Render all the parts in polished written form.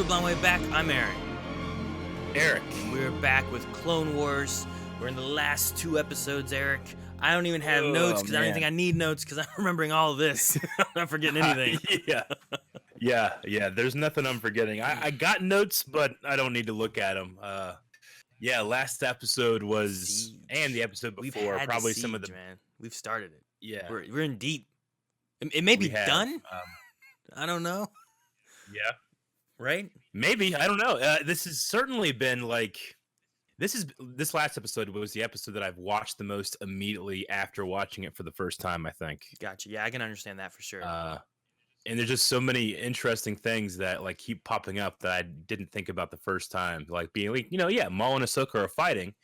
A Blind Way Back. I'm Aaron. Eric. We're back with Clone Wars. We're in the last 2 episodes, Eric. I don't even have notes because I don't even think I need notes because I'm remembering all of this. I'm not forgetting anything. Yeah. There's nothing I'm forgetting. I got notes, but I don't need to look at them. Last episode was, Siege. and the episode before, We've had probably the some of the. siege, man. We've started it. Yeah. We're in deep. It may be done. I don't know. Yeah. Right? Maybe. I don't know. This has certainly been like. This last episode was the episode that I've watched the most immediately after watching it for the first time, I think. Gotcha. Yeah, I can understand that for sure. And there's just so many interesting things that like keep popping up that I didn't think about the first time. Like being like, Maul and Ahsoka are fighting,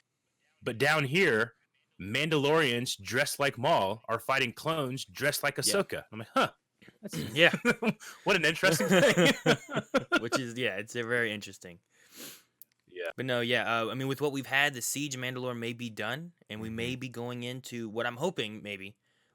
but down here, Mandalorians dressed like Maul are fighting clones dressed like Ahsoka. Yeah. I'm like, huh. That's, yeah. What an interesting thing. Which is, it's very interesting. Yeah. But no, I mean, with what we've had, the Siege of Mandalore may be done, and we may be going into what I'm hoping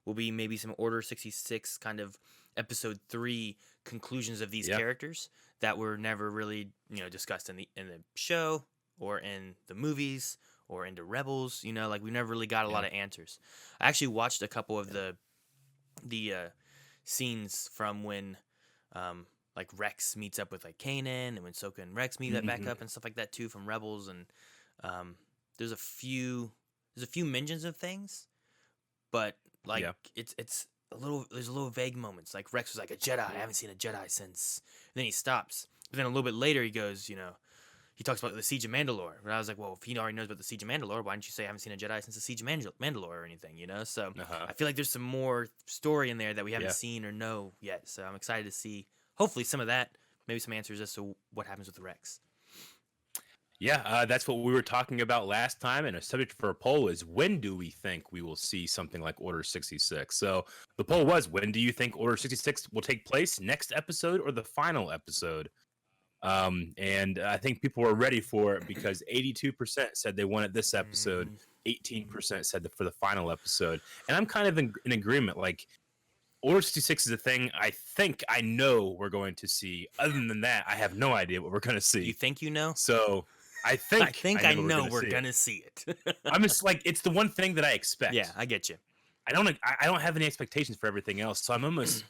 will be some Order 66 kind of episode 3 conclusions of these characters that were never really, discussed in the show or in the movies or into Rebels. We never really got a lot of answers. I actually watched a couple of the scenes from when like Rex meets up with like Kanan, and when Ahsoka and Rex meet back up and stuff like that too from Rebels, and there's a few mentions of things, but like it's there's a little vague moments. Like Rex was like a Jedi. I haven't seen a Jedi since. And then he stops, but then a little bit later he goes, he talks about the Siege of Mandalore. And I was like, well, if he already knows about the Siege of Mandalore, why didn't you say I haven't seen a Jedi since the Siege of Mandalore or anything, So I feel like there's some more story in there that we haven't seen or know yet. So I'm excited to see, hopefully, some of that, maybe some answers as to what happens with Rex. Yeah, that's what we were talking about last time, and a subject for a poll is, when do we think we will see something like Order 66? So the poll was, when do you think Order 66 will take place, next episode or the final episode? And I think people were ready for it because 82% said they wanted this episode, 18% said for the final episode. And I'm kind of in agreement. Like, Order 66 is a thing I think I know we're going to see. Other than that, I have no idea what we're going to see. You think you know? So I think I know we're going to see it. I'm just like, it's the one thing that I expect. Yeah, I get you. I don't have any expectations for everything else. So I'm almost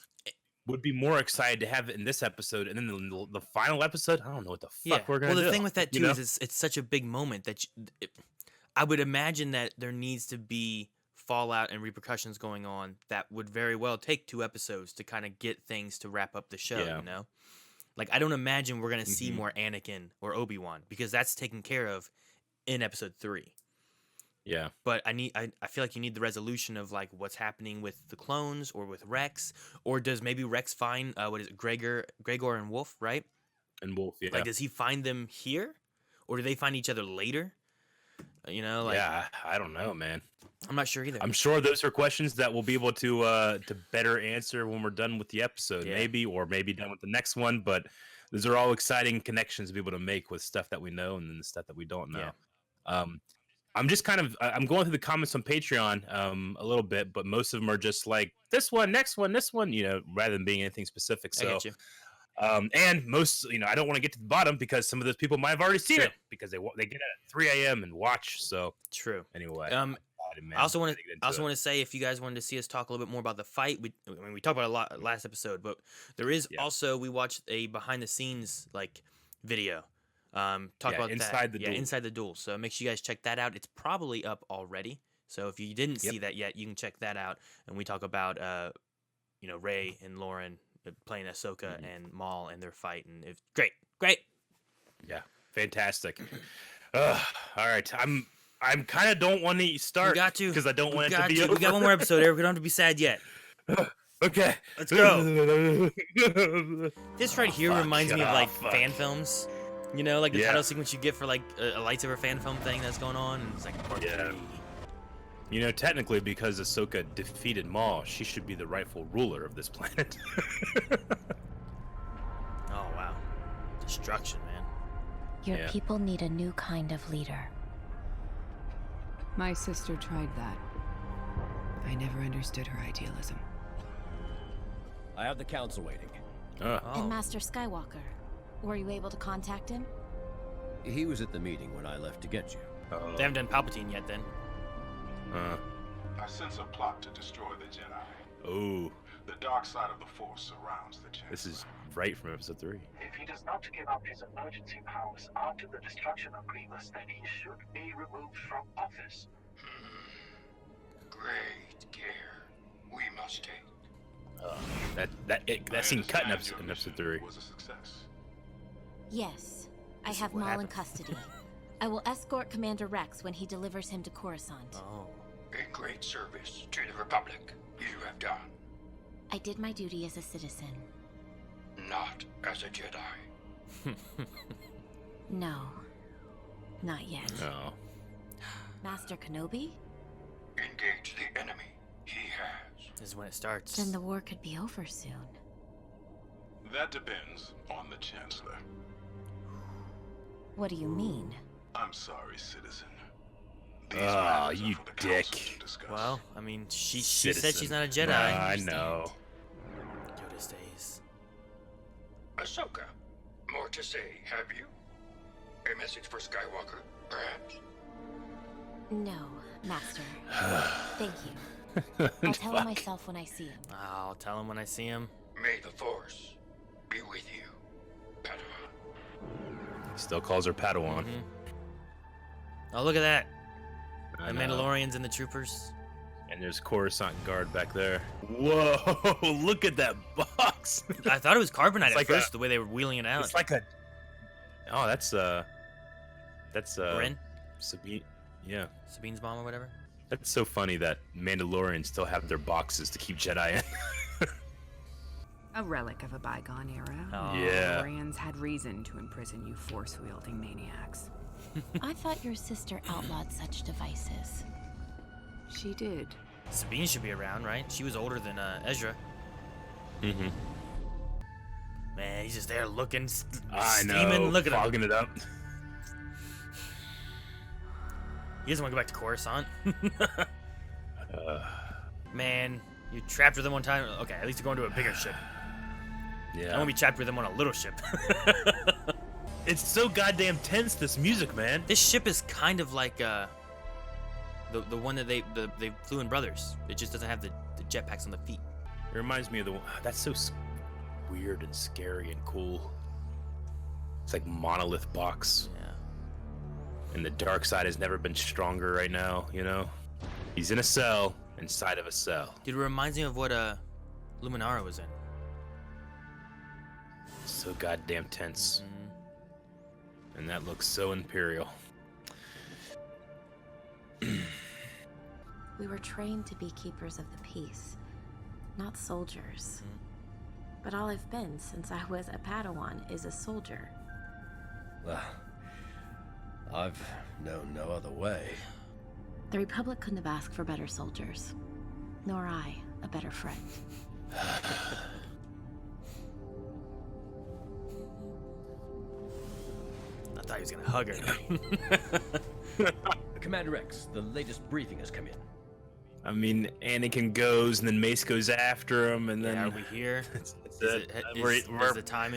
would be more excited to have it in this episode, and then the final episode, I don't know what the fuck we're going to do. Well, the thing with that too is it's such a big moment that I would imagine that there needs to be fallout and repercussions going on that would very well take 2 episodes to kind of get things to wrap up the show, Like, I don't imagine we're going to see more Anakin or Obi-Wan because that's taken care of in episode 3. Yeah. But I feel like you need the resolution of like what's happening with the clones or with Rex, or does maybe Rex find Gregor and Wolf, right? And Wolf, yeah. Like, does he find them here, or do they find each other later? Yeah, I don't know, man. I'm not sure either. I'm sure those are questions that we'll be able to better answer when we're done with the episode, maybe done with the next one. But those are all exciting connections to be able to make with stuff that we know and then the stuff that we don't know. Yeah. I'm just I'm going through the comments on Patreon a little bit, but most of them are just like this one, next one, this one, rather than being anything specific. So, I get you. And most, I don't want to get to the bottom because some of those people might have already seen it because they get it at 3 a.m. and watch. So true. Anyway, I also want to say, if you guys wanted to see us talk a little bit more about the fight, we talked about it a lot last episode, but there is also, we watched a behind the scenes like video. Talk about inside the duel. Inside the duel. So make sure you guys check that out. It's probably up already. So if you didn't see that yet, you can check that out. And we talk about Rey and Lauren playing Ahsoka and Maul and their fight, and it's great. Yeah, fantastic. All right, I'm kind of don't want to start. You got to because I don't want it to be over. We got one more episode, Eric. We don't have to be sad yet. Okay, let's go. This right here reminds me of like fan films. Like the title sequence you get for like a lightsaber fan film thing that's going on, and it's like technically, because Ahsoka defeated Maul, she should be the rightful ruler of this planet. Oh wow, destruction, man. Your people need a new kind of leader. My sister tried that. I never understood her idealism. I have the council waiting. And Master Skywalker. Were you able to contact him? He was at the meeting when I left to get you. They haven't done Palpatine yet, then. I sense a plot to destroy the Jedi. Oh, The dark side of the Force surrounds the Chancellor. this is right from episode 3. If he does not give up his emergency powers after the destruction of Grievous, then he should be removed from office. Great care we must take. That scene cut in episode 3. Was a success. Yes. I This is have what Maul in happened. custody. I will escort Commander Rex when he delivers him to Coruscant. Oh. A great service to the Republic you have done, I did my duty as a citizen. not as a Jedi. No. Not yet. Oh. Master Kenobi? Engage the enemy. He has. This is when it starts. Then the war could be over soon. That depends on the Chancellor. What do you mean? I'm sorry, citizen. These Ah, matters are you for the Council dick. to discuss. Well, I mean, she said Citizen. she's not a Jedi. I know. Yoda stays. Ahsoka, more to say, have you? A message for Skywalker, perhaps? No, Master. Thank you. I'll tell him Fuck. myself when I see him. I'll tell him when I see him. May the Force be with you, Padawan. Still calls her Padawan. Mhm. Oh, look at that. I The know. Mandalorians and the troopers. And there's Coruscant guard back there. Whoa! Look at that box. I thought it was carbonite It's at like first, the way they were wheeling it out. It's like a. Oh, that's Ren? Sabine. Yeah, Sabine's mom or whatever. that's so funny that Mandalorians still have their boxes to keep Jedi in. A relic of a bygone era. Oh. Yeah. Mandalorians had reason to imprison you force-wielding maniacs. I thought your sister outlawed such devices. She did. Sabine should be around, right? She was older than Ezra. Mm-hmm. Man, he's just there looking, I steaming. know. Look at him. Fogging it up. He doesn't want to go back to Coruscant. Man, you trapped with him one time. Okay, at least you're going to a bigger ship. I Yeah. want to be trapped with him on a little ship. It's so goddamn tense. This music, man. This ship is kind of like the one that they flew in Brothers. It just doesn't have the jetpacks on the feet. It reminds me of the one. That's so weird and scary and cool. It's like monolith box. Yeah. And the dark side has never been stronger right now, you know? He's in a cell inside of a cell. Dude, it reminds me of what Luminara was in. So goddamn tense. Mhm. And that looks so imperial. We were trained to be keepers of the peace, not soldiers. But all I've been since I was a Padawan is a soldier. Well, I've known no other way. The Republic couldn't have asked for better soldiers, nor I a better friend. I thought he was gonna hug her. Commander X, the latest briefing has come in. I mean, Anakin goes, and then Mace goes after him, and then Yeah, are we here? That's Is it. it, We're- is, we're- has the time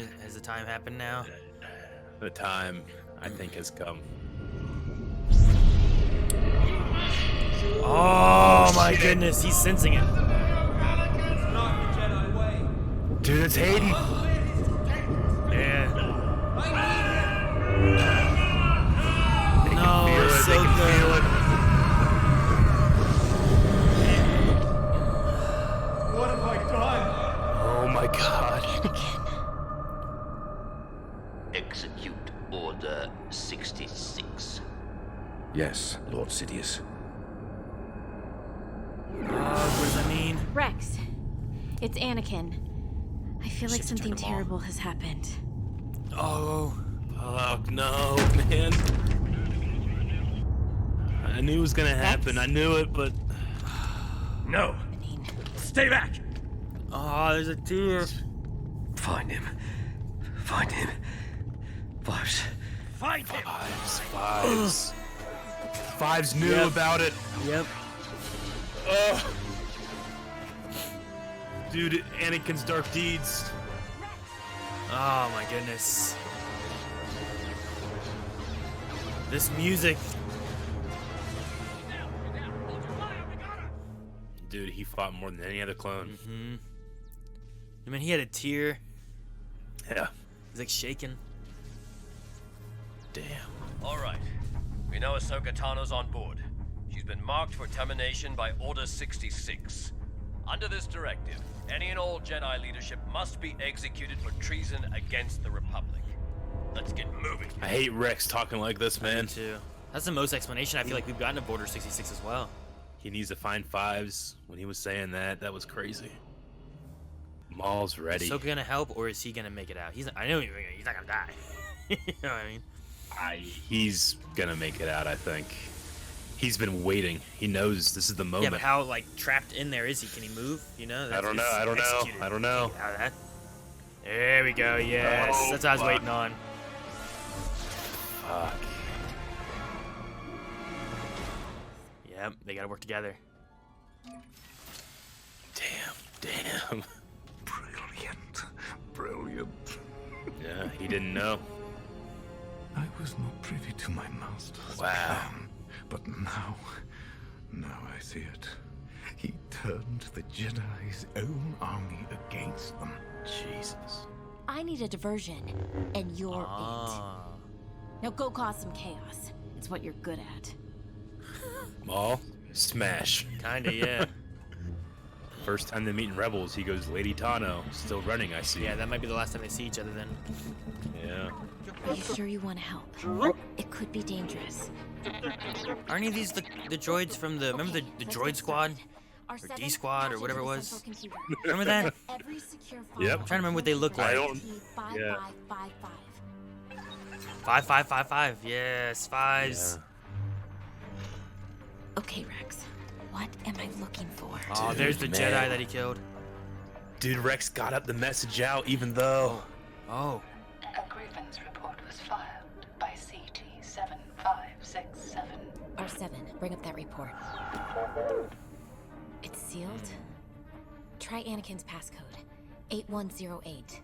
happened now? the time, I think, has come. Oh my goodness, he's sensing it. Dude, it's Hayden. Yeah. They No, can feel it's it. so They can good. feel it. What have I done? Oh my god. Execute Order 66. Yes, Lord Sidious. What does that mean? Rex, it's Anakin. I feel like Shit, turn something them off. terrible has happened. Oh. Fuck no, man. I knew it was gonna happen. I knew it, but No! Stay back! Oh, there's a tear. Find him. Find him. Fives. Find him! Fives knew Yep. about it. Yep. Ugh. Dude, Anakin's dark deeds. Oh my goodness. This music. Dude, he fought more than any other clone. Mm-hmm. I mean, he had a tear. Yeah. He's like shaking. Damn. All right. We know Ahsoka Tano's on board. She's been marked for termination by Order 66. Under this directive, any and all Jedi leadership must be executed for treason against the Republic. Let's get moving. I hate Rex talking like this, man. Me too. That's the most explanation I feel like we've gotten of Order 66 as well. He needs to find fives. When he was saying that, that was crazy. Maul's ready. Is Ahsoka gonna help, or is he gonna make it out? I know he's not gonna die. You know what I mean? He's gonna make it out, I think. He's been waiting. He knows this is the moment. Yeah, but how like trapped in there is he? Can he move? You know? I don't know. There we go. Yes, that's what I was waiting on. Fuck. Yep, they gotta work together. Damn. Brilliant. Yeah, he didn't know. I was not privy to my master's Wow. plan, but now I see it. He turned the Jedi's own army against them. Jesus. I need a diversion, and you're it. Now go cause some chaos. It's what you're good at. Maul, smash. Kinda, yeah. First time they meet in Rebels, he goes, Lady Tano, still running, I see. Yeah, that might be the last time they see each other then. Yeah. Are you sure you want to help? It could be dangerous. Aren't any of these the droids from the, remember the droid squad? Or D squad or whatever it was? Remember that? Yep. I'm trying to remember what they look like. I don't. Yeah. 5555. Yes, fives. Yeah. Okay, Rex. What am I looking for? Oh, Dude, there's the man. Jedi that he killed. Dude, Rex got up the message out, even though. Oh. A grievance report was filed by CT-7567. R7, bring up that report. It's sealed. Try Anakin's passcode. 8108.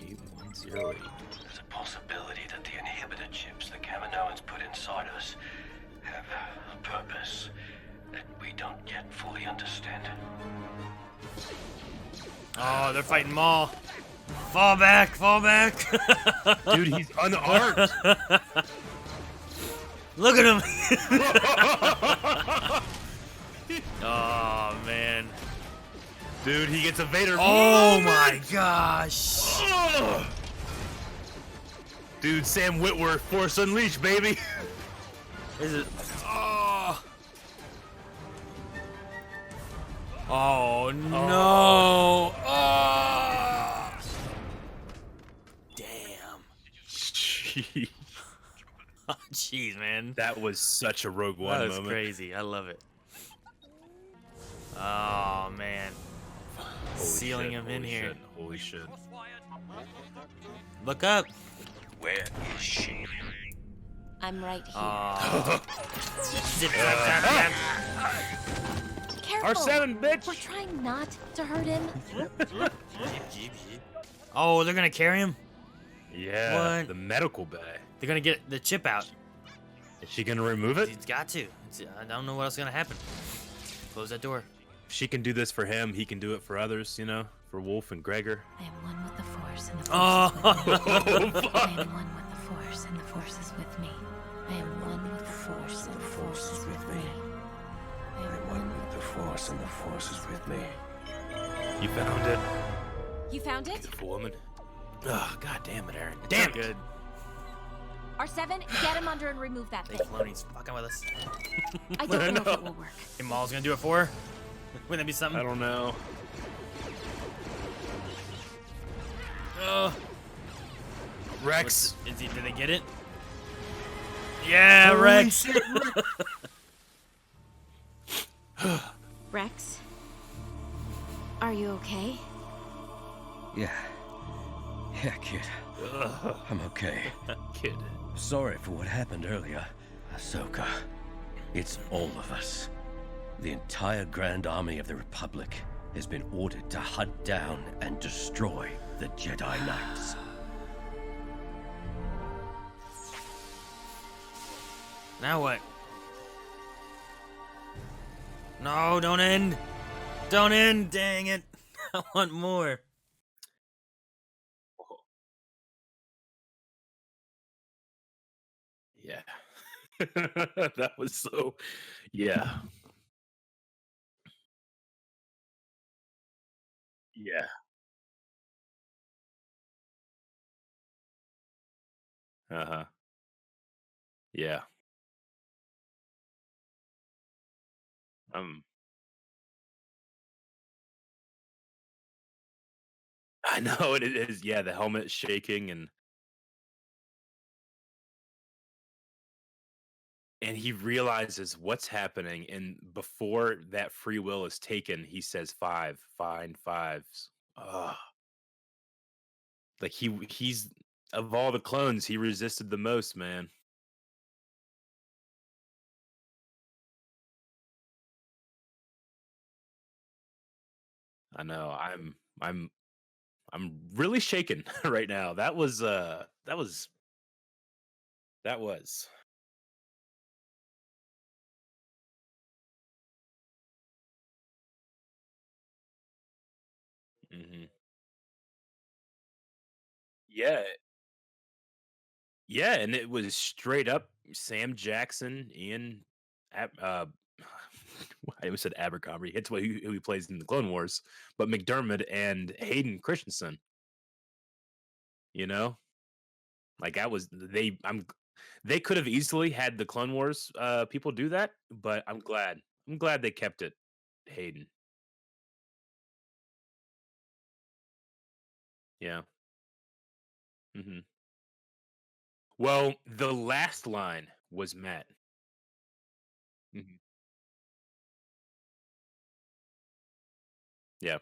8108. There's a possibility that the inhibitor chips the Kaminoans put inside us have a purpose that we don't yet fully understand. Oh, they're fighting Maul. Fall back, fall back. Dude, he's unarmed. Look at him. Oh, man. Dude, he gets a Vader. Oh, my gosh. Dude, Sam Witwer, Force Unleashed, baby. Is it? Oh. Oh, no. Oh. Damn. Jeez. Oh, jeez, man. That was such a Rogue One That was moment. crazy. I love it. Oh, man. Sealing him in here. Holy shit. Look up. Where is she? I'm right here. Oh. Zip, zap, zap, zap. Careful! R7, bitch! We're trying not to hurt him. Oh, they're gonna carry him? Yeah, What? the medical bay. They're gonna get the chip out. Is she gonna remove it? He's got to. I don't know what else is gonna happen. Close that door. If she can do this for him, he can do it for others, you know? For Wolf and Gregor. I am one with the Force, and the Oh, Force is with me. I am one with the Force, and the Force is with me. I am one with the Force, and the Force is with me. I am one with the Force, and the Force is with me. You found it. You found it? Beautiful woman. Oh, god damn it, Aaron. damn good. R7, get him under and remove that Dave thing. Filoni's fucking with us. I don't know if it will work. Hey, Maul's gonna do it for her? Wouldn't that be something? I don't know. Rex. Did they get it? Yeah, Rex. Rex? Are you okay? Yeah. Yeah, kid. I'm okay. Kid. Sorry for what happened earlier. Ahsoka, it's all of us. The entire Grand Army of the Republic has been ordered to hunt down and destroy the Jedi Knights. Now what? No, don't end. Don't end. Dang it. I want more. Yeah. That was so. Yeah. Yeah. Uh huh. Yeah. Um. I know it is. Yeah, the helmet shaking and he realizes what's happening, and before that free will is taken, he says five, fine fives. Ugh. Like he's of all the clones, he resisted the most, man. I know. I'm really shaken right now. That was. Mhm. Yeah, yeah, and it was straight up Sam Jackson, Ian I almost said Abercrombie. It's what who he plays in the Clone Wars, but McDermott and Hayden Christensen, you know? Like I was they could have easily had the Clone Wars people do that, but I'm glad. I'm glad they kept it Hayden. Yeah. Mhm. Well, the last line was Matt. Mhm. Yeah.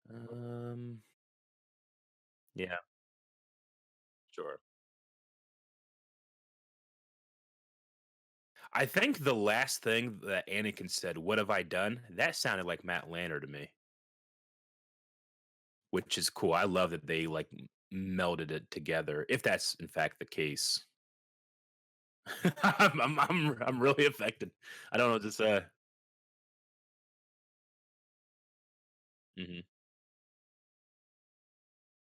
Um yeah, sure. I think the last thing that Anakin said, "What have I done?" That sounded like Matt Lanner to me, which is cool. I love that they like melded it together. If that's in fact the case, I'm really affected. I don't know what to say. Hmm.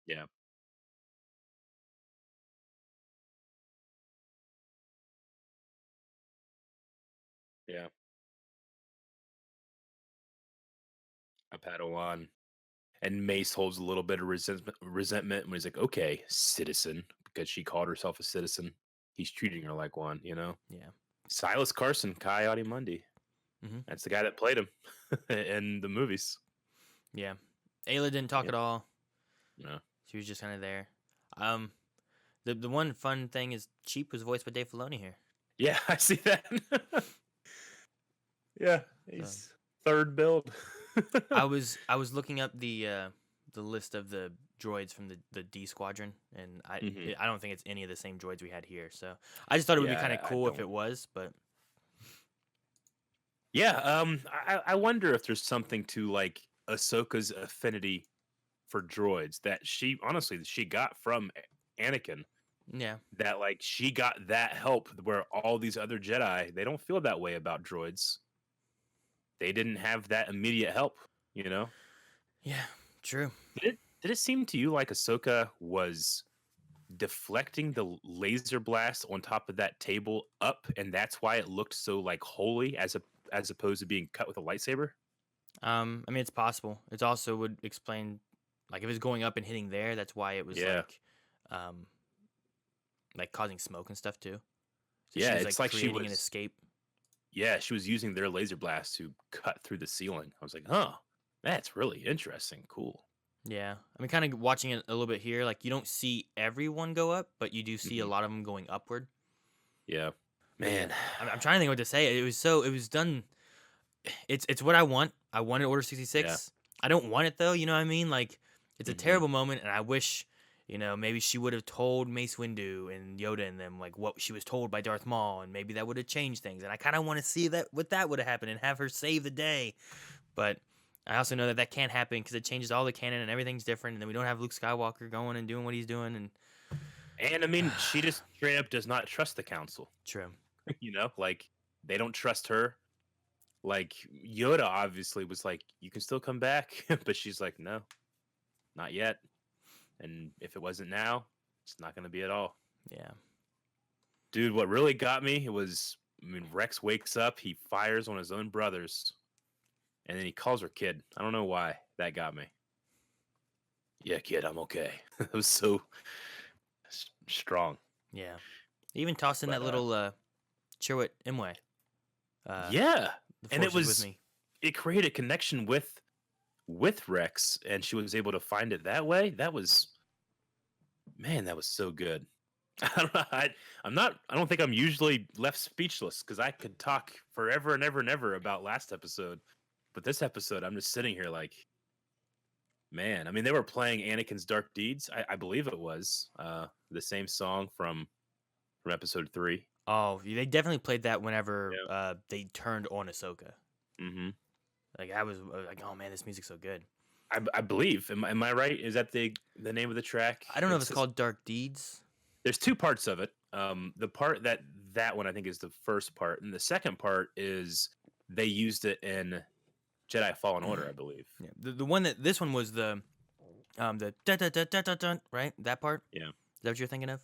Yeah, yeah. A Padawan, and Mace holds a little bit of resentment when he's like, "Okay, citizen," because she called herself a citizen. He's treating her like one, you know. Yeah. Silas Carson, Coyote Mundi. Hmm. That's the guy that played him in the movies. Yeah. Ayla didn't talk Yeah. at all. No. She was just kind of there. Um, the one fun thing is Cheap was voiced by Dave Filoni here. Yeah, I see that. Yeah, So he's third build. I was looking up the list of the droids from the D Squadron, and Mhm. I don't think it's any of the same droids we had here. So I just thought it would be kind of Yeah, I cool if it don't. was, but Yeah, I wonder if there's something to like Ahsoka's affinity for droids that she honestly she got from Anakin. yeah, That like she got that help where all these other Jedi they don't feel that way about droids. They didn't have that immediate help, you know. yeah, true. Did it seem to you like Ahsoka was deflecting the laser blast on top of that table up, and that's why it looked so like holy as opposed to being cut with a lightsaber? I mean, it's possible. It also would explain, like, if it's going up and hitting there, that's why it was Yeah, um, like causing smoke and stuff too. So she yeah. was like It's like she creating an was. escape. Yeah, she was using their laser blast to cut through the ceiling. I was like, huh, that's really interesting. Cool. Yeah, I mean, kind of watching it a little bit here. Like, you don't see everyone go up, but you do see a Hmm. lot of them going upward. Yeah, But yeah, man. I'm trying to think what to say. It was done. It's what I want. I wanted Order Yeah. 66. I don't want it though. You know what I mean? Like, it's a Hmm. terrible moment, and I wish, maybe she would have told Mace Windu and Yoda and them like what she was told by Darth Maul, and maybe that would have changed things. And I kind of want to see that what that would have happened and have her save the day. But I also know that that can't happen because it changes all the canon and everything's different, and then we don't have Luke Skywalker going and doing what he's doing, and And I mean, she just straight up does not trust the council. True. Like they don't trust her. Like Yoda obviously was like, "You can still come back," but she's like, "No, not yet." And if it wasn't now, it's not going to be at all. Yeah. Dude, what really got me Rex wakes up, he fires on his own brothers, and then he calls her kid. I don't know why that got me. Yeah, kid, I'm okay. It was so strong. Yeah. He even tossed in that little Chirwit Imwe. Yeah. The And it force is was with me. it created a connection with Rex, and she was able to find it that way. That was so good. I don't know. I don't think I'm usually left speechless because I could talk forever and ever and ever about last episode. But this episode, I'm just sitting here like, man, I mean, they were playing Anakin's Dark Deeds. I believe it was the same song from episode 3. Oh, they definitely played that whenever they turned on Ahsoka. Mm-hmm. Like I was like, oh man, this music's so good. I believe. Am I right? Is that the name of the track? I don't know if it's called Dark Deeds. There's 2 parts of it. The part that one I think is the first part, and the second part is they used it in Jedi Fallen Order, I believe. Yeah, the one this one was the da da da da da da, right? That part. Yeah. Is that what you're thinking of?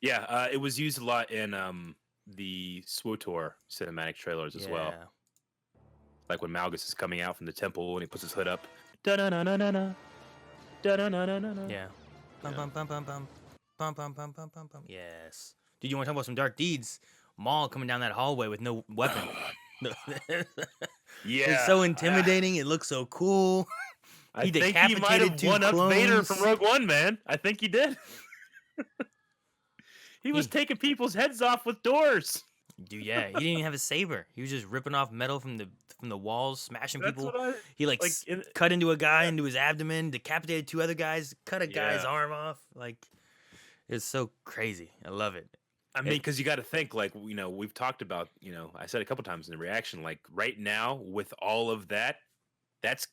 Yeah, it was used a lot in the SWTOR cinematic trailers as well. Like when Malgus is coming out from the temple and he puts his hood up. Da-da-na-na-na-na. Da-da-na-na-na-na. Yeah. Bum, bum, bum, bum, bum. Bum, bum, bum, bum, bum, bum. Yes. Dude, you want to talk about some dark deeds? Maul coming down that hallway with no weapon. Yeah. It's so intimidating. It looks so cool. I think he might have one-up Vader from Rogue One, man. I think he did. He was taking people's heads off with doors. Dude, yeah, he didn't even have a saber. He was just ripping off metal from the walls, smashing That's people. what He cut into a guy, into his abdomen, decapitated 2 other guys, cut a guy's arm off. Like, it's so crazy. I love it. I mean, because you got to think, like, we've talked about, I said a couple times in the reaction, like, right now with all of that, that's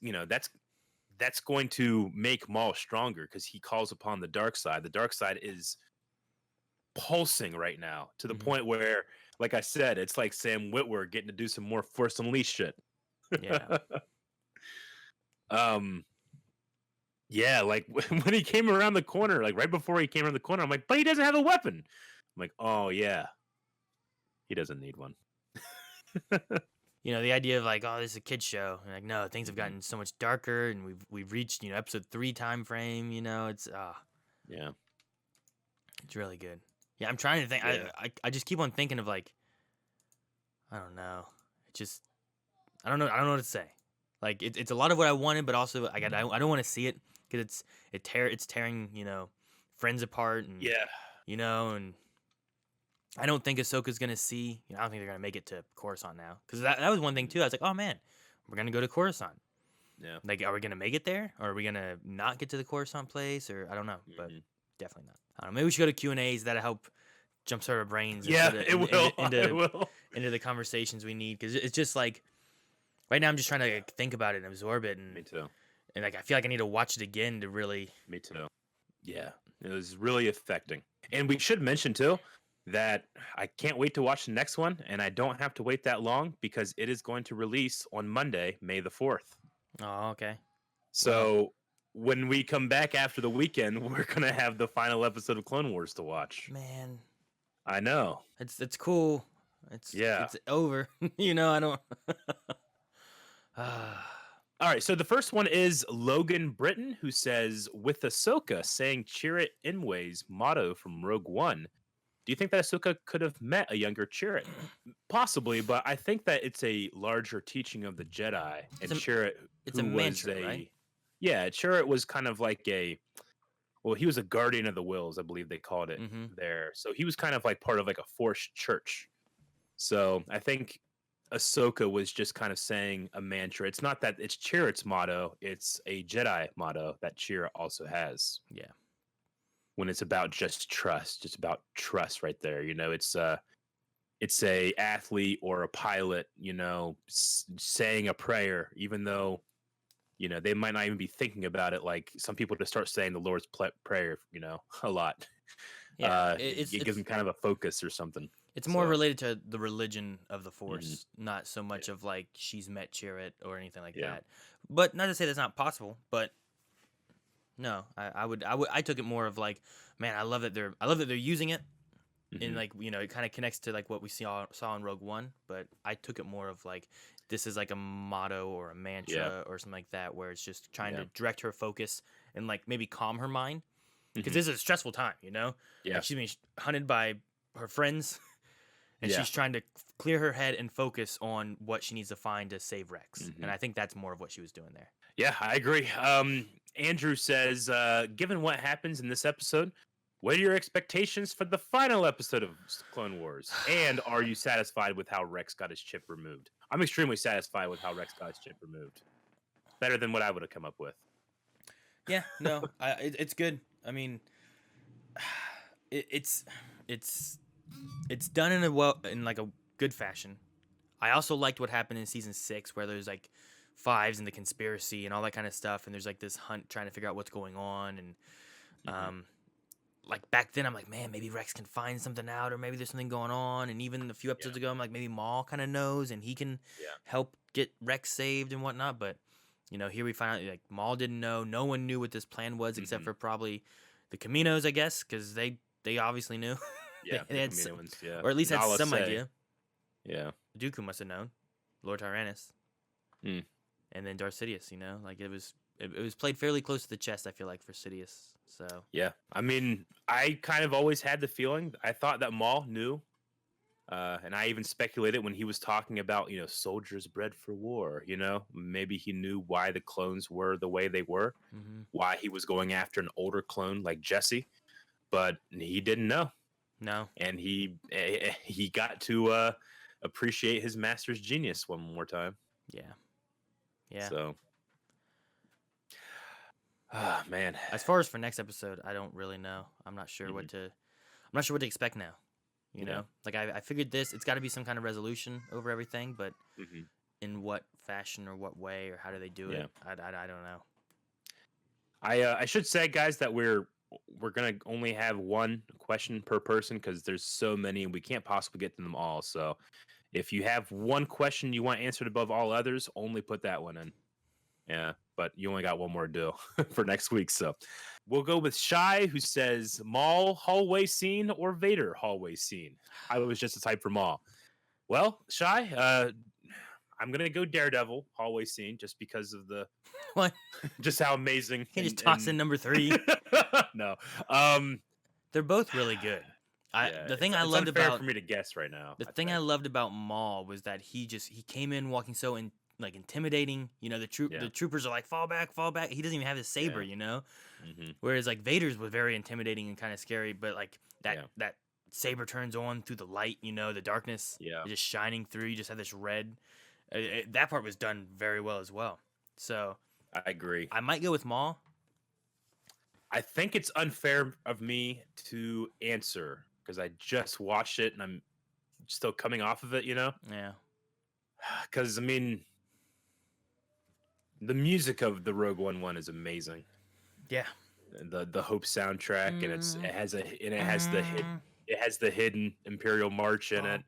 going to make Maul stronger because he calls upon the dark side. The dark side is pulsing right now to the point where, like I said, it's like Sam Witwer getting to do some more Force Unleashed shit. Yeah. Yeah, like when he came around the corner, like right before he came around the corner, I'm like, but he doesn't have a weapon. I'm like, oh yeah, he doesn't need one. The idea of like, oh, this is a kid's show. And like, no, things have gotten so much darker, and we've reached episode 3 time frame. It's yeah, it's really good. Yeah, I'm trying to think. Yeah. I just keep on thinking of like, I don't know. I don't know what to say. Like it's a lot of what I wanted, but also I don't want to see it because it's tearing friends apart and and I don't think Ahsoka's gonna see. I don't think they're gonna make it to Coruscant now because that was one thing too. I was like, oh man, we're gonna go to Coruscant. Yeah. Like, are we gonna make it there, or are we gonna not get to the Coruscant place, or I don't know, but definitely not. I don't know. Maybe we should go to Q&As. That'll help jumpstart our brains. It will. Into the conversations we need because it's just like right now I'm just trying to like, think about it and absorb it. And me too. And like I feel like I need to watch it again to really. Me too. Yeah, it was really affecting. And we should mention too that I can't wait to watch the next one, and I don't have to wait that long because it is going to release on Monday, May the 4th. Oh, okay. So when we come back after the weekend, we're gonna have the final episode of Clone Wars to watch. Man, I know. It's cool. It's over. I don't. All right, so the first one is Logan Britton, who says, with Ahsoka saying Chirrut Imwe's motto from Rogue One, do you think that Ahsoka could have met a younger Chirrut? Possibly, but I think that it's a larger teaching of the Jedi. And Chirrut, it's a mantra, right? Yeah, Chirrut was kind of like he was a guardian of the wills, I believe they called it there. So he was kind of like part of like a Force church. So I think Ahsoka was just kind of saying a mantra. It's not that it's Chirrut's motto, it's a Jedi motto that Chirrut also has. Yeah. When it's about just about trust right there. It's a athlete or a pilot, saying a prayer, even though, they might not even be thinking about it. Like some people just start saying the Lord's Prayer, a lot. Yeah, it gives them kind of a focus or something. It's more So, related to the religion of the Force, not so much of like she's met Chirrut or anything like that. But not to say that's not possible, but no, I took it more of like, man, I love that they're using it, and like it kind of connects to like what we saw in Rogue One. But I took it more of like this is like a motto or a mantra or something like that, where it's just trying to direct her focus and like maybe calm her mind because this is a stressful time, Yeah, like she's being hunted by her friends. And she's trying to clear her head and focus on what she needs to find to save Rex. And I think that's more of what she was doing there. Yeah, I agree. Andrew says, given what happens in this episode, what are your expectations for the final episode of Clone Wars? And are you satisfied with how Rex got his chip removed? I'm extremely satisfied with how Rex got his chip removed. Better than what I would have come up with. Yeah, no, it's good. I mean, it's done in like a good fashion. I also liked what happened in season 6, where there's like fives and the conspiracy and all that kind of stuff, and there's like this hunt trying to figure out what's going on, and like back then I'm like, man, maybe Rex can find something out, or maybe there's something going on. And even a few episodes ago, I'm like, maybe Maul kind of knows and he can help get Rex saved and whatnot. But here we find out like Maul didn't know. No one knew what this plan was except for probably the Caminos, I guess, because they obviously knew. Yeah, they had ones, or at least had Nala some say. idea. Yeah, Dooku must have known, Lord Tyrannus, and then Darth Sidious. Like it was played fairly close to the chest. I feel like for Sidious. So yeah, I mean, I kind of always had the feeling. I thought that Maul knew, and I even speculated when he was talking about soldiers bred for war. Maybe he knew why the clones were the way they were, why he was going after an older clone like Jesse, but he didn't know. No, and he got to appreciate his master's genius one more time. Yeah. So, man. As far as for next episode, I don't really know. I'm not sure what to expect now. You know, like I figured this. It's got to be some kind of resolution over everything, but in what fashion or what way or how do they do it? I don't know. I should say, guys, that we're gonna only have one question per person because there's so many and we can't possibly get to them all. So if you have one question you want answered above all others, only put that one in. Yeah, but you only got one more to do for next week. So we'll go with Shy, who says Maul hallway scene or Vader hallway scene. I was just a type for Maul. Well, Shy, I'm gonna go Daredevil hallway scene just because of the what? Just how amazing. Can you just toss in number 3? No. They're both really good. The thing I loved about for me to guess right now. The thing I loved about Maul was that he came in walking so intimidating. The troopers are like, fall back. He doesn't even have his saber, Whereas like Vader's was very intimidating and kind of scary, but like that saber turns on through the light, the darkness just shining through. You just have this red. That part was done very well as well. So I agree. I might go with Maul. I think it's unfair of me to answer because I just watched it and I'm still coming off of it, Yeah. Because I mean, the music of the Rogue One is amazing. Yeah. The Hope soundtrack and it has the hidden Imperial March in it.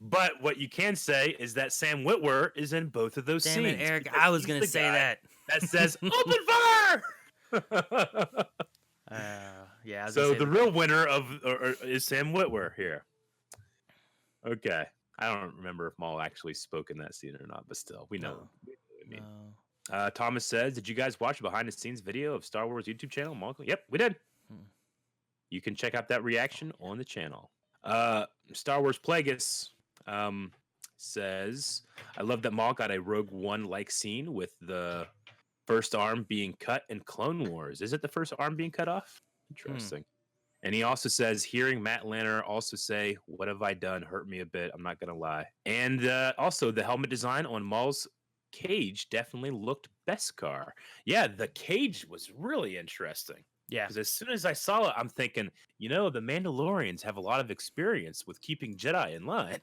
But what you can say is that Sam Witwer is in both of those scenes. Damn it, Eric! I was gonna say that. That says "Open fire." Yeah. So the real winner is Sam Witwer here. Okay, I don't remember if Maul actually spoke in that scene or not, but still, we know. No. Thomas says, "Did you guys watch a behind-the-scenes video of Star Wars YouTube channel?" Maul? Yep, we did. You can check out that reaction on the channel. Star Wars Plagueis says, I love that Maul got a Rogue One-like scene with the first arm being cut in Clone Wars. Is it the first arm being cut off? Interesting. And he also says, hearing Matt Lanner also say, what have I done? Hurt me a bit. I'm not going to lie. And also the helmet design on Maul's cage definitely looked Beskar. Yeah, the cage was really interesting. Yeah. Because as soon as I saw it, I'm thinking, the Mandalorians have a lot of experience with keeping Jedi in line.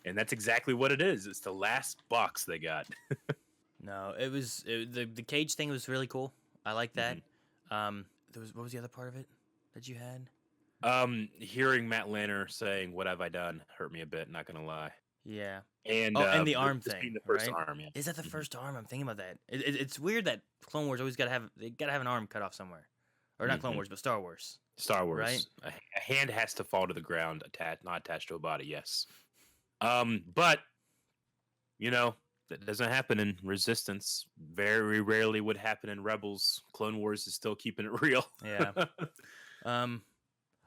And that's exactly what it is. It's the last box they got. No, the cage thing was really cool. I like that. What was the other part of it? that you had? Hearing Matt Lanner saying "What have I done?" hurt me a bit. Not gonna lie. Yeah. And And the arm this thing, being the first right? arm, yeah. Is that the first arm? I'm thinking about that. It's weird that Clone Wars always gotta have an arm cut off somewhere, or not Clone Wars, but Star Wars. Star Wars, right? A hand has to fall to the ground, not attached to a body. Yes. But that doesn't happen in Resistance. Very rarely would happen in Rebels. Clone Wars is still keeping it real. Yeah.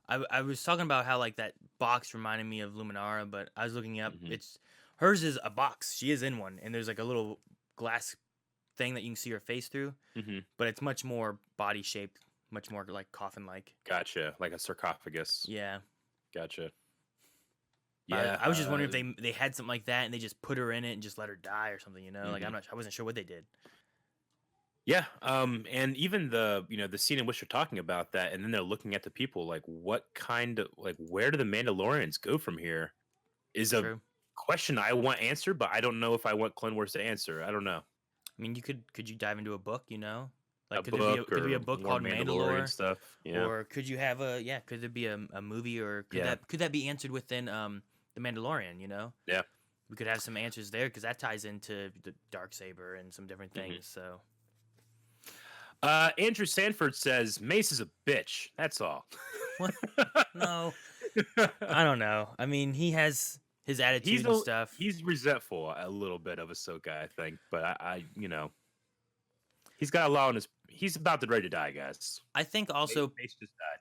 I was talking about how like that box reminded me of Luminara, but I was looking up. Hers is a box. She is in one, and there's like a little glass thing that you can see her face through. But it's much more body shaped, much more like coffin like. Gotcha, like a sarcophagus. Yeah. Gotcha. Yeah, I was just wondering if they had something like that and they just put her in it and just let her die or something. Like I wasn't sure what they did. Yeah, and even the scene in which you're talking about that, and then they're looking at the people like, what kind of where do the Mandalorians go from here? Is a question I want answered, but I don't know if I want Clone Wars to answer. I don't know. I mean, could you dive into a book? Like could there be a book called Mandalore stuff? Yeah. Or could you have could there be a movie, or could that be answered within the Mandalorian? Yeah. We could have some answers there because that ties into the Darksaber and some different things. So. Andrew Sanford says Mace is a bitch. That's all. What? No, I don't know. I mean, he has his attitude and stuff. He's resentful a little bit of Ahsoka, I think, but I he's got a lot on his. He's about to ready to die, guys. I think also Mace just died.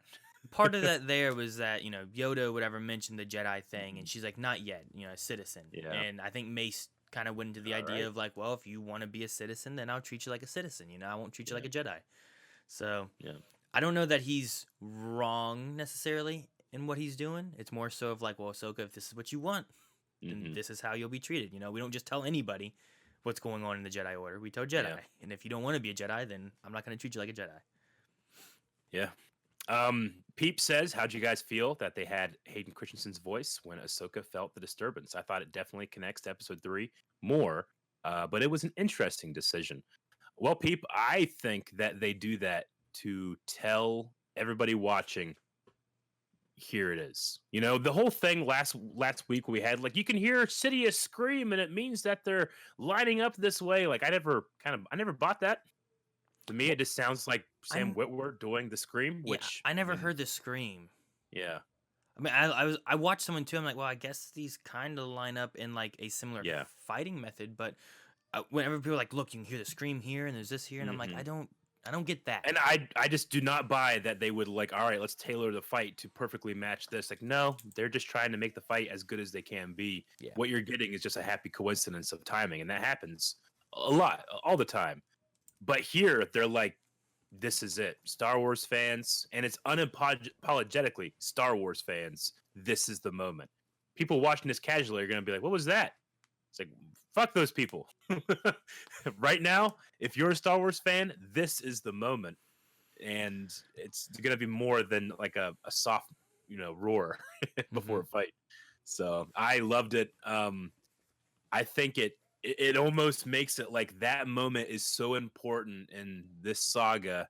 Part of that there was that Yoda would ever mention the Jedi thing, and she's like, not yet, a citizen. Yeah. And I think Mace kind of went into the idea of like, well, if you want to be a citizen, then I'll treat you like a citizen. I won't treat you like a Jedi. So I don't know that he's wrong necessarily in what he's doing. It's more so of like, well, Ahsoka, if this is what you want, then this is how you'll be treated. We don't just tell anybody what's going on in the Jedi Order. We tell Jedi. Yeah. And if you don't want to be a Jedi, then I'm not going to treat you like a Jedi. Yeah. Peep says, how'd you guys feel that they had Hayden Christensen's voice when Ahsoka felt the disturbance? I thought it definitely connects to episode 3 more, but it was an interesting decision. Well, Peep, I think that they do that to tell everybody watching, here it is. The whole thing last week we had, like, you can hear Sidious scream and it means that they're lining up this way. Like, I never bought that. To me, it just sounds like Sam Witwer doing the scream, which I never heard the scream. Yeah. I mean, I watched someone too. I'm like, well, I guess these kind of line up in like a similar fighting method. But whenever people are like, look, you can hear the scream here and there's this here, and I'm like, I don't get that. And I just do not buy that they would like, all right, let's tailor the fight to perfectly match this. Like, no, they're just trying to make the fight as good as they can be. Yeah. What you're getting is just a happy coincidence of timing, and that happens a lot, all the time. But here, they're like, this is it. Star Wars fans, and it's unapologetically Star Wars fans, this is the moment. People watching this casually are going to be like, what was that? It's like, fuck those people. Right now, if you're a Star Wars fan, this is the moment. And it's going to be more than like a soft, roar before a fight. So I loved it. I think it almost makes it like that moment is so important in this saga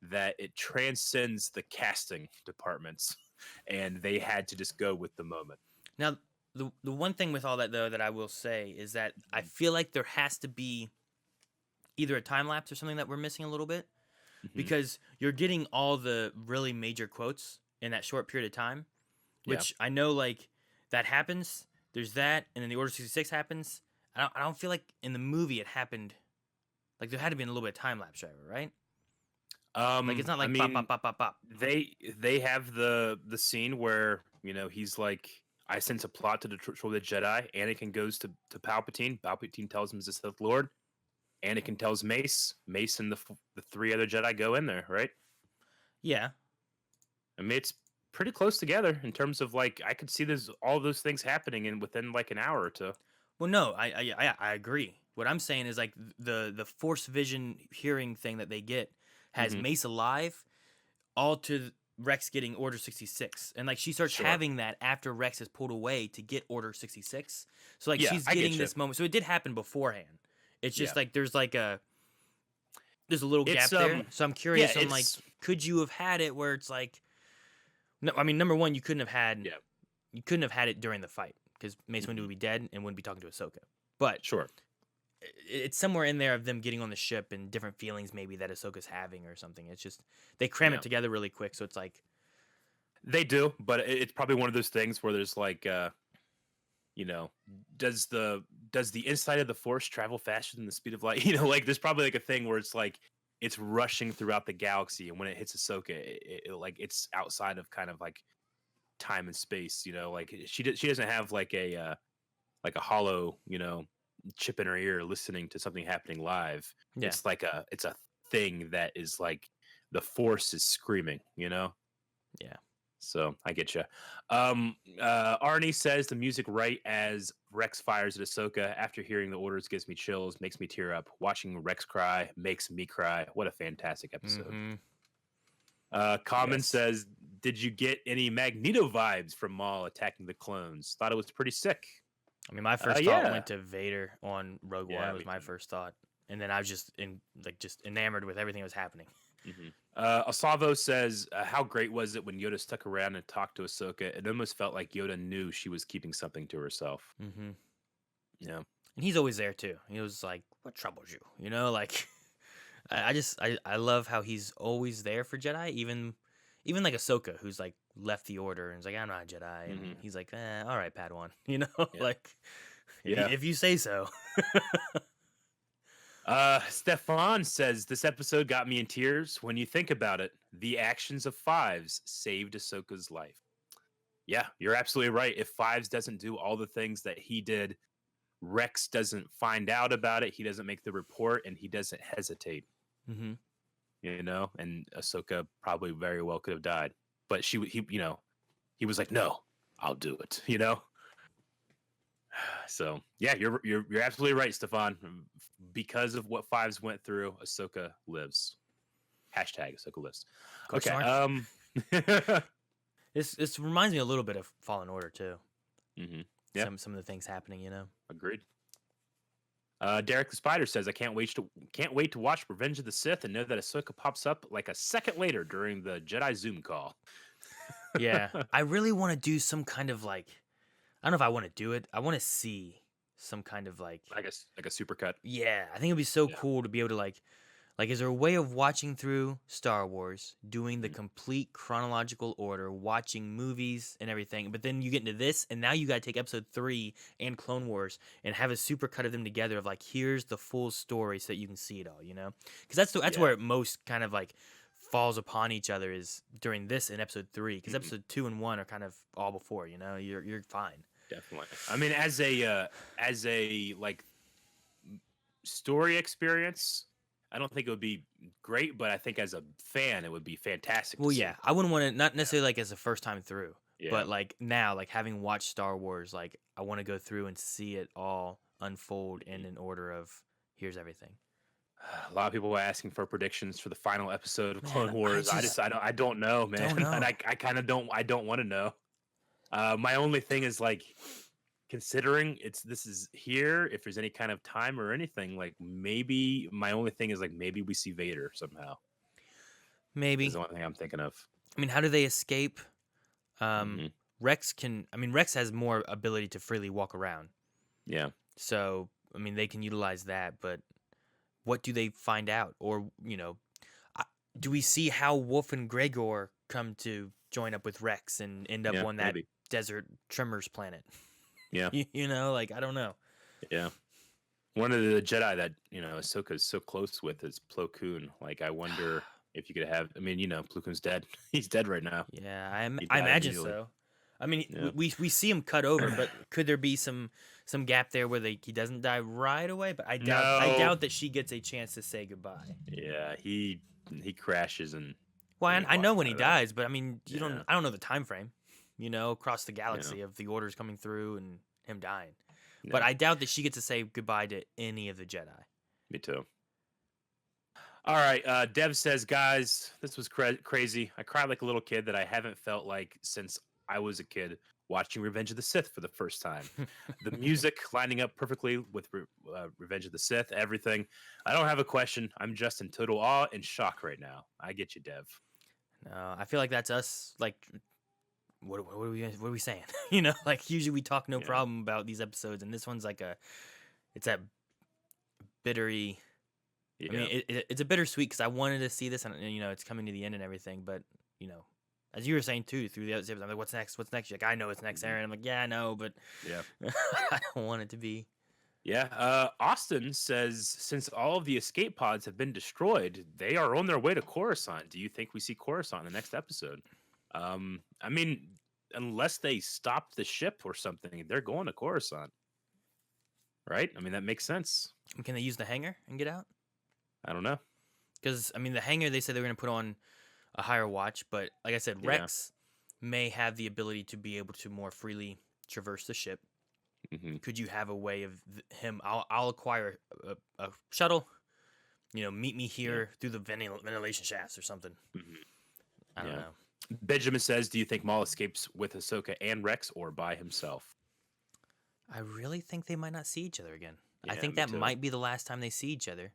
that it transcends the casting departments, and they had to just go with the moment. Now, the one thing with all that, though, that I will say is that I feel like there has to be either a time lapse or something that we're missing a little bit, because you're getting all the really major quotes in that short period of time, which I know, like, that happens. There's that, and then the Order 66 happens. I don't feel like in the movie it happened. Like, there had to be a little bit of time lapse, right? Like, it's not like pop, pop, pop, pop. They have the scene where he's like, I sense a plot to destroy the Jedi. Anakin goes to Palpatine. Palpatine tells him he's the Sith Lord. Anakin tells Mace. Mace and the 3 other Jedi go in there, right? Yeah. I mean, it's pretty close together in terms of like I could see all those things happening within like an hour or two. Well, no, I agree. What I'm saying is like the Force vision hearing thing that they get has Mace alive, all to Rex getting Order 66, and like she starts having that after Rex is pulled away to get Order 66. So like she's getting this moment. So it did happen beforehand. It's just like there's a little gap there. So I'm curious. I'm like, could you have had it where it's like No, I mean, number one, you couldn't have had Yeah. you couldn't have had it during the fight because Mace Windu would be dead and wouldn't be talking to Ahsoka. But Sure. it's somewhere in there of them getting on the ship and different feelings maybe that Ahsoka's having or something. It's just they cram Yeah. it together really quick, so it's like They do, but it's probably one of those things where there's like, you know, does the inside of the Force travel faster than the speed of light? You know, like there's probably like a thing where it's like it's rushing throughout the galaxy, and when it hits Ahsoka, like it's outside of kind of like time and space. You know, like she doesn't have like a hollow, you know, chip in her ear listening to something happening live. Yeah. It's a thing that is like the Force is screaming. You know. yeah. So I get you. Arnie says the music right as Rex fires at Ahsoka after hearing the orders gives me chills, makes me tear up. Watching Rex cry makes me cry. What a fantastic episode. Common Yes. says, did you get any Magneto vibes from Maul attacking the clones? Thought it was pretty sick. I mean, my first thought yeah. went to Vader on Rogue Yeah, One. Was me my too. first thought, and then I was just enamored with everything that was happening. Asavo says, how great was it when Yoda stuck around and talked to Ahsoka? It almost felt like Yoda knew she was keeping something to herself. Mm-hmm. Yeah. And he's always there too. He was like, "What troubles you?" You know, like I love how he's always there for Jedi, even like Ahsoka, who's like left the Order and is like, "I'm not a Jedi," and he's like, "All right, Padawan," you know, like if you say so. Stefan says this episode got me in tears. When you think about it, the actions of Fives saved Ahsoka's life. Yeah, you're absolutely right. If Fives doesn't do all the things that he did, Rex doesn't find out about it. He doesn't make the report, and he doesn't hesitate. Mm-hmm. You know, and Ahsoka probably very well could have died, but he was like, "No, I'll do it." You know. So yeah, you're absolutely right, Stefan. Because of what Fives went through, Ahsoka lives. Hashtag Ahsoka lives. Question Okay. mark? This reminds me a little bit of Fallen Order too. Mm-hmm. Yeah. Some of the things happening, you know. Agreed. Derek the Spider says, "I can't wait to watch Revenge of the Sith and know that Ahsoka pops up like a second later during the Jedi Zoom call." Yeah, I really want to do some kind of like, I don't know if I want to do it. I want to see some kind of like I guess like a supercut. Yeah, I think it'd be so cool to be able to like, is there a way of watching through Star Wars, doing the complete chronological order, watching movies and everything, but then you get into this, and now you got to take Episode 3 and Clone Wars and have a supercut of them together of like, here's the full story so that you can see it all, you know? Because that's where it most kind of like falls upon each other is during this in Episode 3, because Episode 2 and 1 are kind of all before, you know? You're fine. Definitely. I mean, as a like story experience, I don't think it would be great, but I think as a fan, it would be fantastic. Well, yeah, I wouldn't want to, not necessarily like as a first time through, Yeah. but like now, like having watched Star Wars, like I want to go through and see it all unfold in an order of here's everything. A lot of people were asking for predictions for the final episode of Clone Man, Wars. I don't know, man. Don't know. And I kind of don't want to know. My only thing is like, considering this is here, if there's any kind of time or anything, like maybe my only thing is like maybe we see Vader somehow. Maybe. Is the only thing I'm thinking of. I mean, how do they escape? Mhm. Rex has more ability to freely walk around. Yeah. So, I mean, they can utilize that, but what do they find out? Or, you know, do we see how Wolf and Gregor come to join up with Rex and end up on that maybe. desert Tremors planet? Yeah. You know, like, I don't know. Yeah. One of the Jedi that, you know, Ahsoka's so close with is Plo Koon. Like, I wonder if you could have, I mean, you know, Plo Koon's dead. He's dead right now. Yeah, He I died imagine immediately. so. I mean, Yeah. we see him cut over, but could there be some gap there where he doesn't die right away? But I doubt that she gets a chance to say goodbye. Yeah, he crashes and. Well, and I know walks when he out of there. dies, but I mean, Yeah. I don't know the time frame, you know, across the galaxy of the orders coming through and him dying. But Yeah. I doubt that she gets to say goodbye to any of the Jedi. Me too. All right, Dev says, guys, this was crazy. I cried like a little kid that I haven't felt like since I was a kid watching Revenge of the Sith for the first time. The music lining up perfectly with Revenge of the Sith, everything. I don't have a question. I'm just in total awe and shock right now. I get you, Dev. No, I feel like that's us, like what are we saying? You know, like usually we talk no Yeah. problem about these episodes, and this one's like it's that bittery. Yeah. I mean, it's a bittersweet because I wanted to see this, and you know, it's coming to the end and everything. But you know, as you were saying too, through the other episodes, I'm like, what's next? What's next? You're like, I know what's next, Aaron. I'm like, yeah, I know, but Yeah. I don't want it to be. Yeah. Austin says, since all of the escape pods have been destroyed, they are on their way to Coruscant. Do you think we see Coruscant in the next episode? I mean, unless they stop the ship or something, they're going to Coruscant, right? I mean, that makes sense. Can they use the hangar and get out? I don't know. Because I mean, the hangar, they said they were going to put on a higher watch, but like I said, Yeah. Rex may have the ability to be able to more freely traverse the ship. Mhm. Could you have a way of him? I'll acquire a shuttle. You know, meet me here through the ventilation shafts or something. Mhm. I don't Yeah. know. Benjamin says, do you think Maul escapes with Ahsoka and Rex or by himself? I really think they might not see each other again. I Yeah, think me that too. might be the last time they see each other.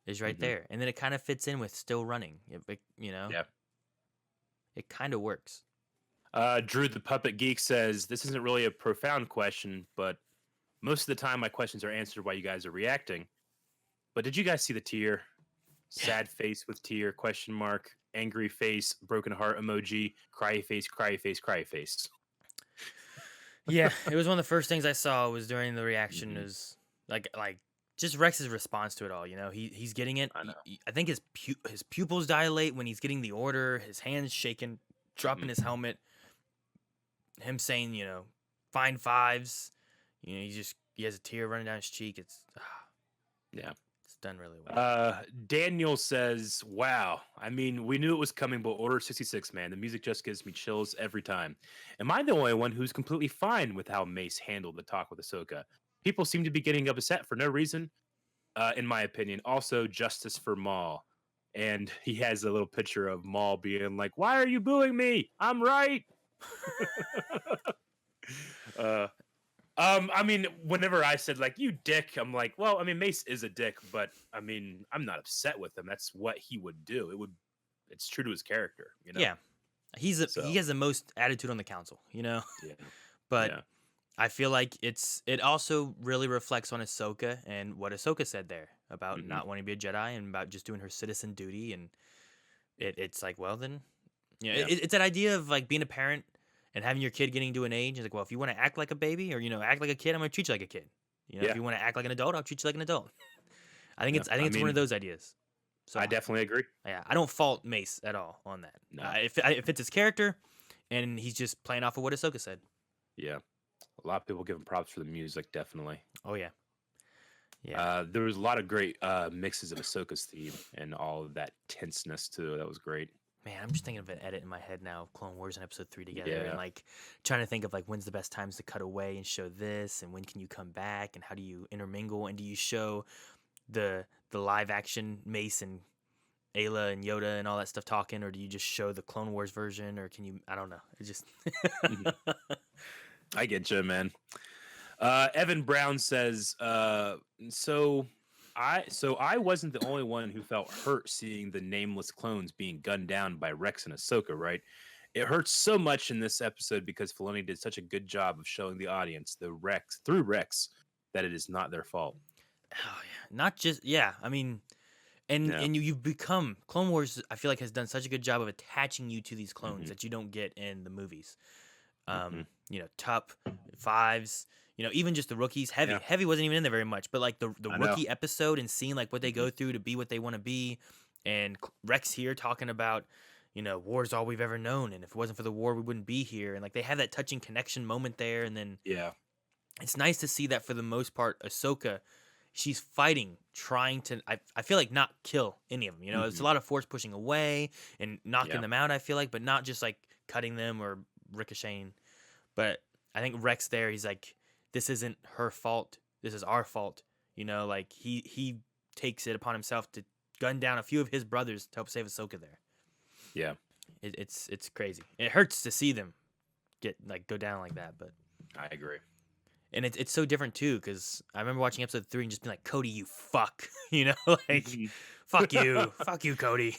Is right Mhm. there, and then it kind of fits in with still running. You know, Yeah. it kind of works. Drew the Puppet Geek says, this isn't really a profound question, but most of the time my questions are answered while you guys are reacting. But did you guys see the tear? Sad face with tear, question mark, angry face, broken heart emoji, cry face, cry face, cry face. Yeah, it was one of the first things I saw was during the reaction Mhm. is like just Rex's response to it all. You know, he's getting it. I know. I think his pupils dilate when he's getting the order. His hands shaking, dropping his helmet. Him saying, you know, fine fives. You know, he has a tear running down his cheek. It's Yeah. it's done really well. Daniel says, wow. I mean, we knew it was coming, but Order 66, man, the music just gives me chills every time. Am I the only one who's completely fine with how Mace handled the talk with Ahsoka? People seem to be getting upset for no reason, in my opinion. Also, justice for Maul. And he has a little picture of Maul being like, why are you booing me? I'm right. I mean, whenever I said like you dick, I'm like, well, I mean, Mace is a dick, but I mean, I'm not upset with him. That's what he would do. It's true to his character, you know. Yeah, he So- has the most attitude on the council. You know, Yeah. but Yeah. I feel like it also really reflects on Ahsoka and what Ahsoka said there about Mhm. not wanting to be a Jedi and about just doing her citizen duty. And it's like, well, then, you know, Yeah. it's that idea of like being a parent and having your kid getting to an age. It's like, well, if you want to act like a baby or, you know, act like a kid, I'm going to treat you like a kid. You know, Yeah. if you want to act like an adult, I'll treat you like an adult. I think Yeah, it's I one mean, of those ideas. So I definitely agree. yeah, I don't fault Mace at all on that. No. It fits his character, and he's just playing off of what Ahsoka said. Yeah. A lot of people give him props for the music, definitely. Oh yeah, yeah. There was a lot of great mixes of Ahsoka's theme and all of that tenseness too. That was great. Man, I'm just thinking of an edit in my head now of Clone Wars and Episode 3 together, Yeah. and like trying to think of like when's the best times to cut away and show this, and when can you come back, and how do you intermingle, and do you show the live action Mace and Ayla and Yoda and all that stuff talking, or do you just show the Clone Wars version, or can you? I don't know. It just I get you, man. Evan Brown says, so I wasn't the only one who felt hurt seeing the nameless clones being gunned down by Rex and Ahsoka, right? It hurts so much in this episode because Filoni did such a good job of showing the audience through Rex that it is not their fault. Oh yeah, not just I mean, and Yeah. you've become Clone Wars. I feel like has done such a good job of attaching you to these clones Mhm. that you don't get in the movies. Mhm. You know, Tup, Fives. You know, even just the rookies. Heavy, Yeah. Heavy wasn't even in there very much. But like the I know. rookie episode and seeing like what they go through to be what they want to be, and Rex here talking about, you know, war's all we've ever known, and if it wasn't for the war, we wouldn't be here. And like they have that touching connection moment there, and then Yeah. it's nice to see that for the most part, Ahsoka, she's fighting, trying to, I feel like not kill any of them. You know, it's a lot of force pushing away and knocking Yeah. them out, I feel like, but not just like cutting them or ricocheting. But I think Rex there, he's like, this isn't her fault. This is our fault. You know, like he takes it upon himself to gun down a few of his brothers to help save Ahsoka there. Yeah. It's crazy. It hurts to see them go down like that, but I agree. And it's so different too, because I remember watching episode 3 and just being like, Cody, you fuck, like, fuck you, Cody.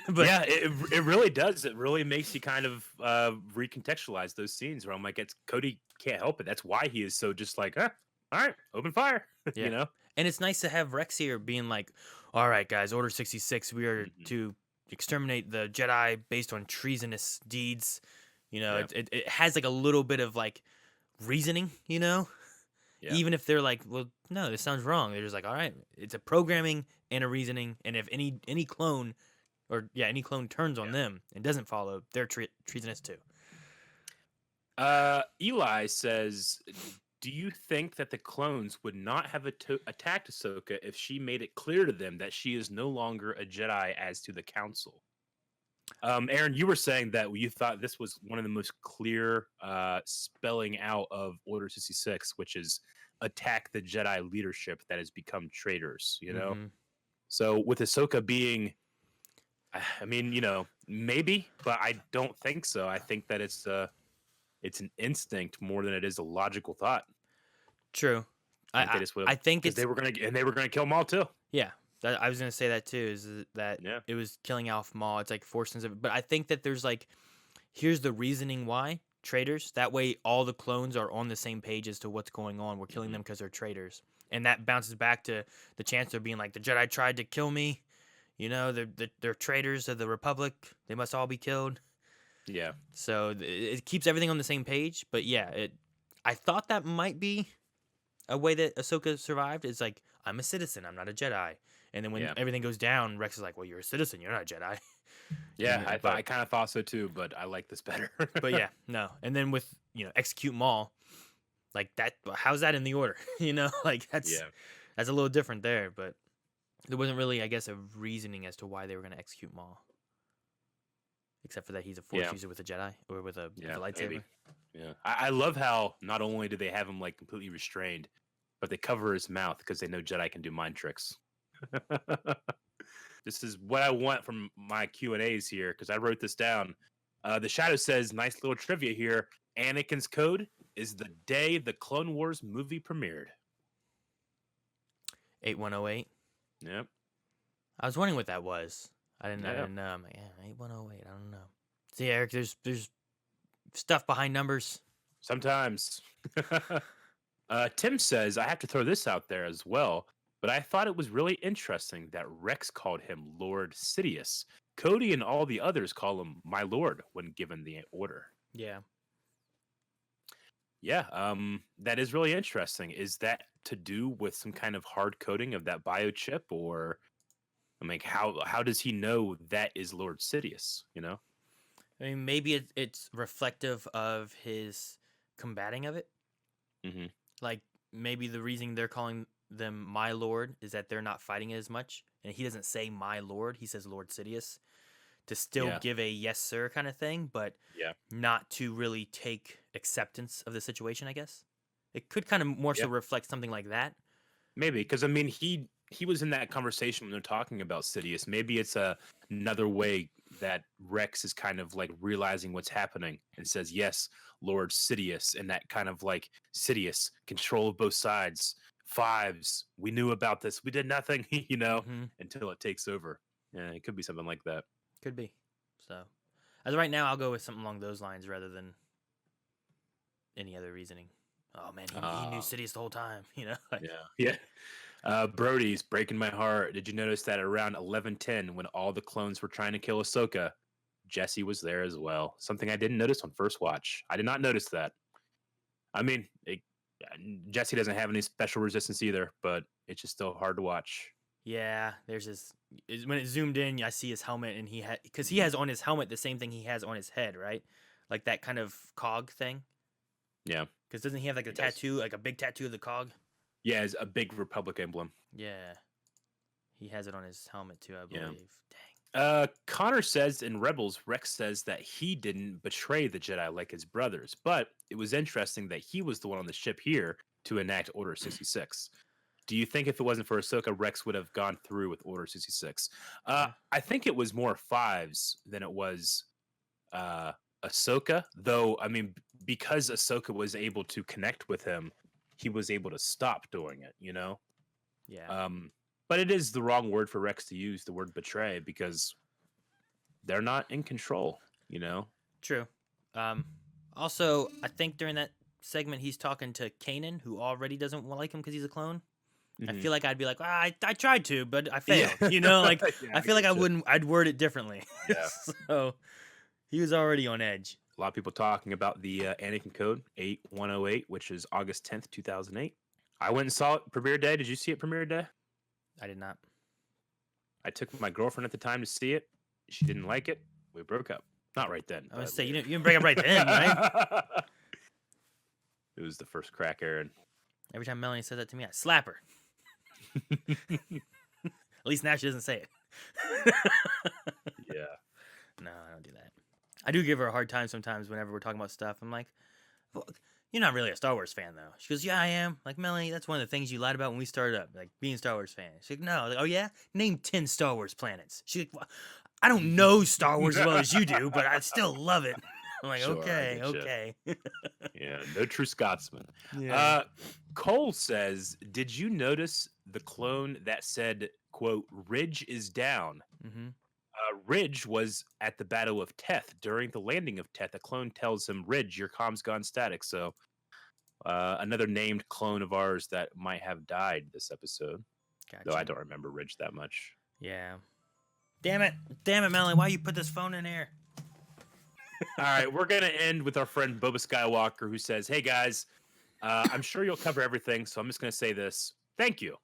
But yeah, it really does. It really makes you kind of recontextualize those scenes where I'm like, it's Cody can't help it. That's why he is so just like, all right, open fire, yeah. And it's nice to have Rex here being like, all right, guys, Order 66, we are to exterminate the Jedi based on treasonous deeds. It has like a little bit of like reasoning, even if they're like, well, no, this sounds wrong. They're just like, all right, it's a programming and a reasoning. And if any clone turns on them and doesn't follow, they're treasonous too. Eli says, do you think that the clones would not have attacked Ahsoka if she made it clear to them that she is no longer a Jedi as to the Council? Aaron, you were saying that you thought this was one of the most clear spelling out of Order 66, which is attack the Jedi leadership that has become traitors, So with Ahsoka being, I mean, maybe, but I don't think so. I think that it's an instinct more than it is a logical thought. True. I think they were gonna kill Maul too. Yeah, I was gonna say that too. Is that it was killing off Maul? It's like forcing it, but I think that there's like, here's the reasoning why traitors. That way, all the clones are on the same page as to what's going on. We're killing them because they're traitors, and that bounces back to the Chancellor being like, the Jedi tried to kill me. They're traitors of the Republic. They must all be killed. Yeah. So it keeps everything on the same page. But yeah, I thought that might be a way that Ahsoka survived. Is like, I'm a citizen. I'm not a Jedi. And then when everything goes down, Rex is like, well, you're a citizen. You're not a Jedi. Yeah, I kind of thought so too, but I like this better. But yeah, no. And then with, execute Maul, like that, how's that in the order? Like that's a little different there. But there wasn't really, I guess, a reasoning as to why they were going to execute Maul. Except for that he's a Force user with a Jedi or with a lightsaber. Maybe. Yeah, I love how not only do they have him like completely restrained, but they cover his mouth because they know Jedi can do mind tricks. This is what I want from my Q&As here because I wrote this down. The Shadow says, nice little trivia here. Anakin's code is the day the Clone Wars movie premiered. 8108. Yep. I was wondering what that was. I didn't know. I'm like, 8108. I don't know. See, Eric, there's stuff behind numbers. Sometimes. Tim says, I have to throw this out there as well, but I thought it was really interesting that Rex called him Lord Sidious. Cody and all the others call him my lord when given the order. Yeah. Yeah, that is really interesting. Is that to do with some kind of hard coding of that biochip, or I mean, how does he know that is Lord Sidious? I mean, maybe it's reflective of his combating of it. Mm-hmm. Like maybe the reason they're calling them my lord is that they're not fighting as much, and he doesn't say my lord; he says Lord Sidious, to still give a yes sir kind of thing, but not to really take acceptance of the situation. I guess it could kind of more so reflect something like that. Maybe because I mean he was in that conversation when they're talking about Sidious. Maybe it's another way that Rex is kind of like realizing what's happening and says, yes, Lord Sidious, and that kind of like Sidious, control of both sides, fives. We knew about this. We did nothing, until it takes over. Yeah, it could be something like that. Could be. So as of right now, I'll go with something along those lines rather than any other reasoning. Oh man, he knew Sidious the whole time, Yeah. Brody's breaking my heart. Did you notice that around 11:10, when all the clones were trying to kill Ahsoka, Jesse was there as well? Something I didn't notice on first watch. I did not notice that. I mean, Jesse doesn't have any special resistance either, but it's just still hard to watch. Yeah, there's when it zoomed in, I see his helmet, and because he has on his helmet the same thing he has on his head, right? Like that kind of cog thing. Yeah. Because doesn't he have like a tattoo, like a big tattoo of the cog? Yeah, it's a big Republic emblem. Yeah. He has it on his helmet too, I believe. Dang. Connor says in Rebels, Rex says that he didn't betray the Jedi like his brothers, but it was interesting that he was the one on the ship here to enact Order 66. Do you think if it wasn't for Ahsoka, Rex would have gone through with Order 66? I think it was more fives than it was Ahsoka, though. I mean, because Ahsoka was able to connect with him, he was able to stop doing it, you know? Yeah. But it is the wrong word for Rex to use, the word betray, because they're not in control, you know? True. Also, I think during that segment, he's talking to Kanan, who already doesn't like him because he's a clone. I feel like I'd be like, I tried to, but I failed. Yeah. You know, like Yeah, I feel like gotcha. I'd word it differently. Yeah. So he was already on edge. A lot of people talking about the Anakin code 8108, which is August 10th, 2008. I went and saw it premiere day. Did you see it premiere day? I did not. I took my girlfriend at the time to see it. She didn't like it. We broke up. Not right then. I was but say you later. didn't break up right then, right? It was the first crack, Aaron. Every time Melanie says that to me, I slap her. At least now she doesn't say it. Yeah. No, I don't do that. I do give her a hard time sometimes whenever we're talking about stuff. I'm like, well, you're not really a Star Wars fan, though. She goes, yeah, I am. Like, Melanie, that's one of the things you lied about when we started up, like being a Star Wars fan. She's like, no. Like, oh, yeah? Name 10 Star Wars planets. She's like, well, I don't know Star Wars as well as you do, but I still love it. I'm like, Sure, I okay, getcha. okay. Yeah, no true Scotsman. Yeah. Cole says, did you notice the clone that said, quote, Ridge is down? Mm-hmm. Ridge was at the Battle of Teth. During the landing of Teth, a clone tells him, Ridge, your comm's gone static. So another named clone of ours that might have died this episode. Gotcha. Though I don't remember Ridge that much. Yeah. Damn it, Melanie, why you put this phone in here? All right, we're going to end with our friend Boba Skywalker, who says, hey, guys, I'm sure you'll cover everything, so I'm just going to say this. Thank you.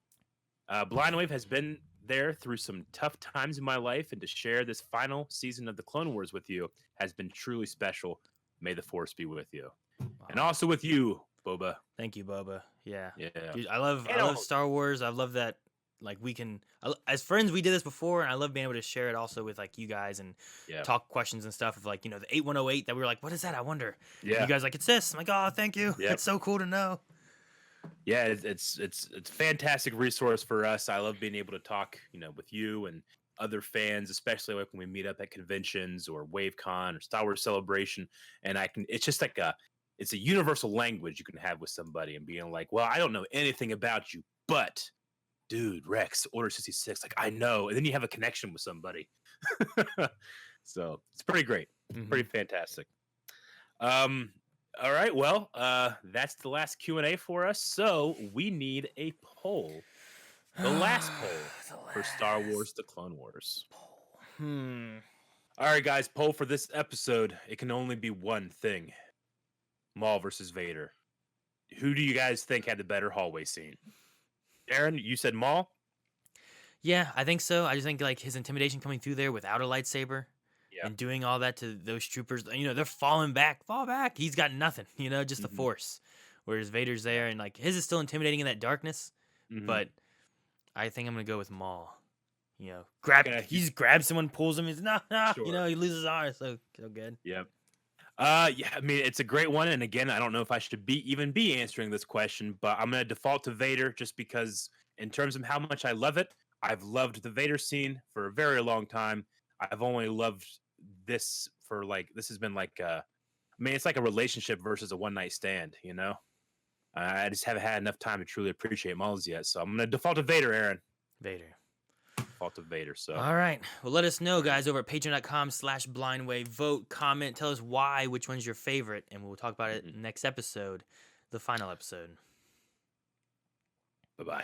Blind Wave has been there through some tough times in my life, and to share this final season of the Clone Wars with you has been truly special. May the Force be with you. Wow. And also with you, Boba. Thank you, Boba. Yeah. Yeah. Dude, I love Star Wars. I love that. Like, we can, as friends, we did this before, and I love being able to share it also with, like, you guys and talk questions and stuff of, like, you know, the 8108 that we were like, what is that? I wonder. Yeah. You guys like, it's this. I'm like, oh, thank you. Yep. It's so cool to know. Yeah, it's a fantastic resource for us. I love being able to talk, you know, with you and other fans, especially like when we meet up at conventions or WaveCon or Star Wars Celebration. And it's just like it's a universal language you can have with somebody and being like, well, I don't know anything about you, but dude, Rex, Order 66, like I know. And then you have a connection with somebody. So it's pretty great. Mm-hmm. Pretty fantastic. All right, well, that's the last Q&A for us. So we need a poll. The last poll for Star Wars: The Clone Wars. All right, guys, poll for this episode. It can only be one thing. Maul versus Vader. Who do you guys think had the better hallway scene? Aaron, you said Maul? Yeah, I think so. I just think, like, his intimidation coming through there without a lightsaber. Yeah. And doing all that to those troopers, you know, they're fall back. He's got nothing, you know, just the Force. Whereas Vader's there, and like his is still intimidating in that darkness. But I think I'm gonna go with Maul. You know, he just grabs someone, pulls him. He's sure. You know, he loses his arm. So good. Yep. Yeah, I mean, it's a great one. And again, I don't know if I should even be answering this question, but I'm gonna default to Vader just because, in terms of how much I love it, I've loved the Vader scene for a very long time. I've only loved this for this has been like I mean, it's like a relationship versus a one-night stand, you know. I just haven't had enough time to truly appreciate Maul's yet, so I'm gonna default to Vader, Aaron. Vader. Default to Vader. So all right, well, let us know, guys, over at patreon.com/blindwave. Vote, comment, tell us which one's your favorite, and we'll talk about it next episode, the final episode. Bye.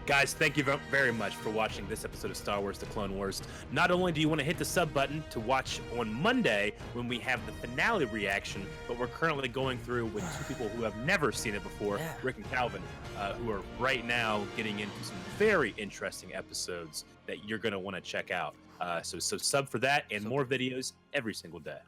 Guys, thank you very much for watching this episode of Star Wars: The Clone Wars. Not only do you want to hit the sub button to watch on Monday when we have the finale reaction, but we're currently going through with two people who have never seen it before, Rick and Calvin, who are right now getting into some very interesting episodes that you're going to want to check out. So sub for that and more videos every single day.